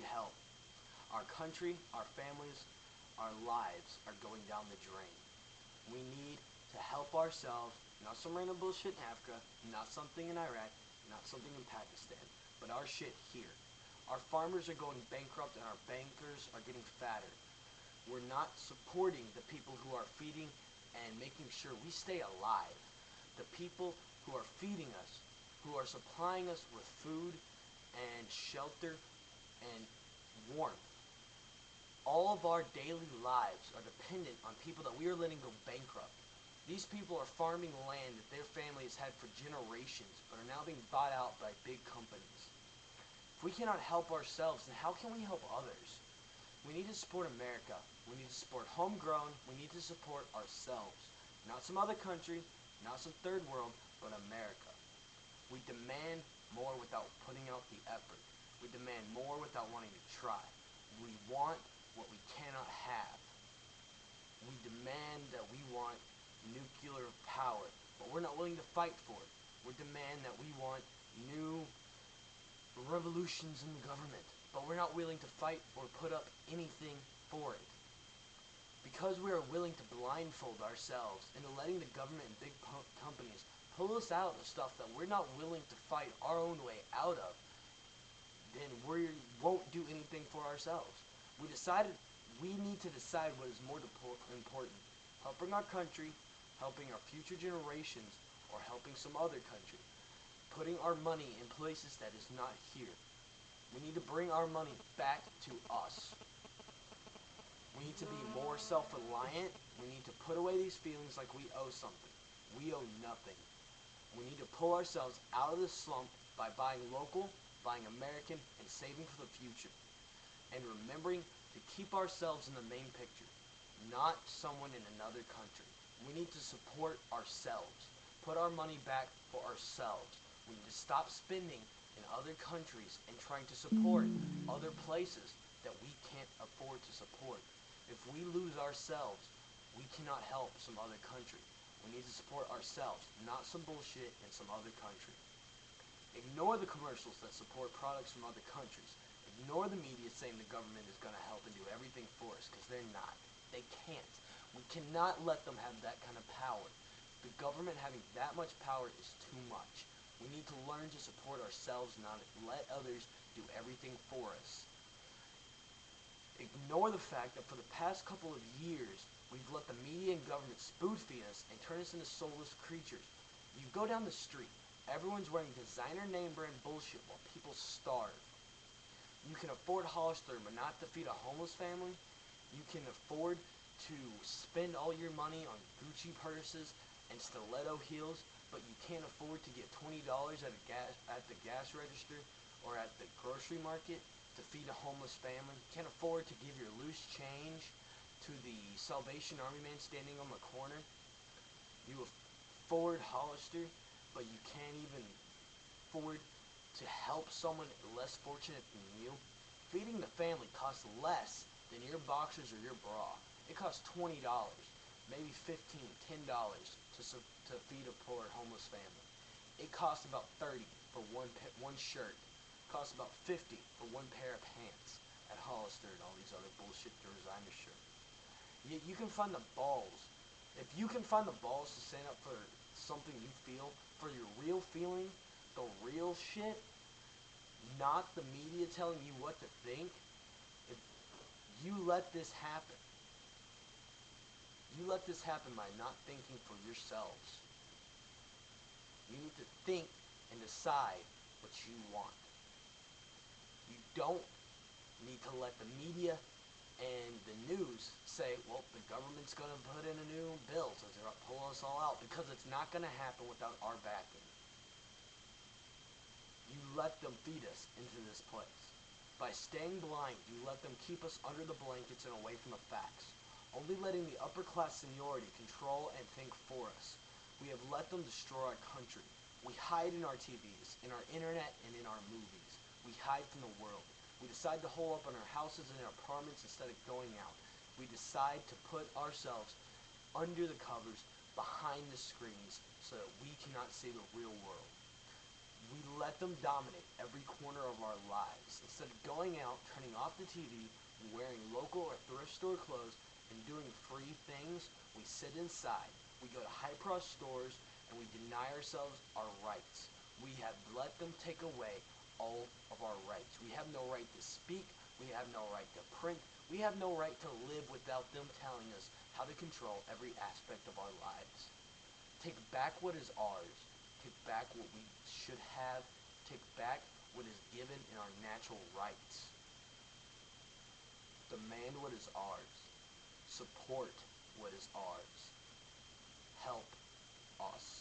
need help. Our country, our families, our lives are going down the drain. We need to help ourselves, not some random bullshit in Africa, not something in Iraq, not something in Pakistan, but our shit here. Our farmers are going bankrupt and our bankers are getting fatter. We're not supporting the people who are feeding and making sure we stay alive. The people who are feeding us, who are supplying us with food and shelter and warmth. All of our daily lives are dependent on people that we are letting go bankrupt. These people are farming land that their family has had for generations, but are now being bought out by big companies. If we cannot help ourselves, then how can we help others? We need to support America. We need to support homegrown. We need to support ourselves. Not some other country, not some third world, but America. We demand more without putting out the effort. We demand more without wanting to try. We want what we cannot have. We demand that we want nuclear power, but we're not willing to fight for it. We demand that we want new revolutions in the government, but we're not willing to fight or put up anything for it. Because we are willing to blindfold ourselves into letting the government and big companies pull us out of stuff that we're not willing to fight our own way out of, then we won't do anything for ourselves. We need to decide what is more important. Helping our country, helping our future generations, or helping some other country. Putting our money in places that is not here. We need to bring our money back to us. We need to be more self-reliant. We need to put away these feelings like we owe something. We owe nothing. We need to pull ourselves out of this slump by buying local, buying American, and saving for the future. And remembering to keep ourselves in the main picture, not someone in another country. We need to support ourselves. Put our money back for ourselves. We need to stop spending in other countries and trying to support other places that we can't afford to support. If we lose ourselves, we cannot help some other country. We need to support ourselves, not some bullshit in some other country. Ignore the commercials that support products from other countries. Ignore the media saying the government is going to help and do everything for us, because they're not. They can't. We cannot let them have that kind of power. The government having that much power is too much. We need to learn to support ourselves, not let others do everything for us. Ignore the fact that for the past couple of years, we've let the media and government spoon feed us and turn us into soulless creatures. You go down the street, everyone's wearing designer name brand bullshit while people starve. You can afford Hollister but not to feed a homeless family. You can afford to spend all your money on Gucci purses and stiletto heels, but you can't afford to get $20 at the gas register or at the grocery market to feed a homeless family. You can't afford to give your loose change to the Salvation Army man standing on the corner. You afford Hollister, but you can't even afford to help someone less fortunate than you. Feeding the family costs less than your boxers or your bra. It costs $20, maybe $15, $10 to feed a poor homeless family. It costs about $30 for one shirt. It costs about $50 for one pair of pants at Hollister and all these other bullshit designer shirts. Yet you can find the balls. If you can find the balls to stand up for something you feel, for your real feeling, the real shit, not the media telling you what to think, if you let this happen, you let this happen by not thinking for yourselves. You need to think and decide what you want. You don't need to let the media and the news say, well, the government's going to put in a new bill so they're pulling us all out, because it's not going to happen without our backing. You let them feed us into this place. By staying blind, you let them keep us under the blankets and away from the facts, only letting the upper class seniority control and think for us. We have let them destroy our country. We hide in our TVs, in our internet, and in our movies. We hide from the world. We decide to hole up in our houses and in our apartments instead of going out. We decide to put ourselves under the covers, behind the screens, so that we cannot see the real world. We let them dominate every corner of our lives. Instead of going out, turning off the TV, wearing local or thrift store clothes, and doing free things, we sit inside. We go to high-price stores, and we deny ourselves our rights. We have let them take away all of our rights. We have no right to speak. We have no right to print. We have no right to live without them telling us how to control every aspect of our lives. Take back what is ours. Take back what we should have. Take back what is given in our natural rights. Demand what is ours. Support what is ours. Help us.